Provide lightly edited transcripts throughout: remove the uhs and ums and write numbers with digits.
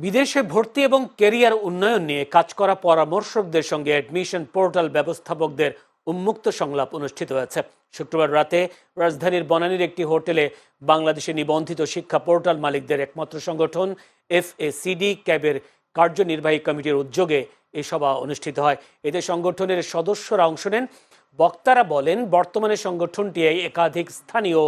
বিদেশে ভর্তি এবং ক্যারিয়ার উন্নয়ন নিয়ে কাজ করা পরামর্শকদের সঙ্গে অ্যাডমিশন পোর্টাল ব্যবস্থাপকদের উন্মুক্ত সংলাপ অনুষ্ঠিত হয়েছে। শুক্রবার রাতে রাজধানীর বনানীর একটি হোটেলে বাংলাদেশে নিবন্ধিত শিক্ষা পোর্টাল মালিকদের একমাত্র সংগঠন FACD ক্যাবের কার্যনির্বাহী কমিটির উদ্যোগে এই সভা অনুষ্ঠিত হয়। এতে সংগঠনের সদস্যরা অংশ নেন। বক্তারা বলেন, বর্তমানে সংগঠনটি একাধিক স্থানীয়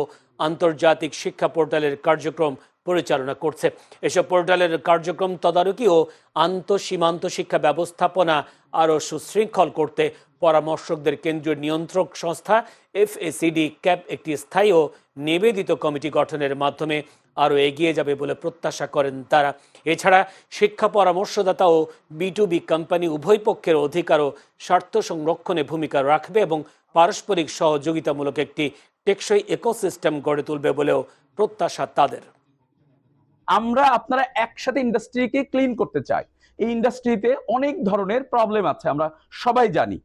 আন্তর্জাতিক শিক্ষা পোর্টালের কার্যক্রম পরিচালনা করছে। এসব পোর্টালের কার্যক্রম তদারকি ও আন্তঃসীমান্ত শিক্ষা ব্যবস্থাপনা আরও সুশৃঙ্খল করতে পরামর্শকদের কেন্দ্রীয় নিয়ন্ত্রক সংস্থা FACD ক্যাব একটি স্থায়ী ও নিবেদিত কমিটি গঠনের মাধ্যমে আরও এগিয়ে যাবে বলে প্রত্যাশা করেন তারা। এছাড়া শিক্ষা পরামর্শদাতা ও B2B কোম্পানি উভয় পক্ষের অধিকার ও স্বার্থ সংরক্ষণে ভূমিকা রাখবে এবং পারস্পরিক সহযোগিতামূলক একটি টেকসই ইকোসিস্টেম গড়ে তুলবে বলেও প্রত্যাশা তাদের। আপনারা একসাথে ইন্ডাস্ট্রিকে ক্লিন করতে চাই। এই ইন্ডাস্ট্রিতে অনেক ধরনের প্রবলেম আছে, আমরা সবাই জানি।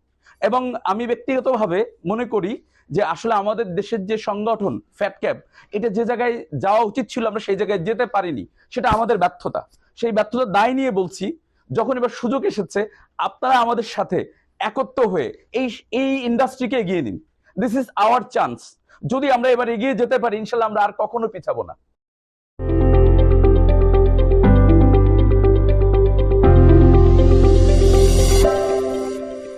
এবং আমি ব্যক্তিগতভাবে মনে করি যে আসলে আমাদের দেশের যে সংগঠন ফ্যাটক্যাব, এটা যে জায়গায় যাওয়া উচিত ছিল আমরা সেই জায়গায় যেতে পারিনি, সেটা আমাদের ব্যর্থতা। সেই ব্যর্থতা দায় নিয়ে বলছি, যখন এবার সুযোগ এসেছে আপনারা আমাদের সাথে একত্র হয়ে এই ইন্ডাস্ট্রিকে এগিয়ে নিন। This is our chance. যদি আমরা এবার এগিয়ে যেতে পারি, ইনশাল্লাহ আমরা আর কখনো পিছাবো না।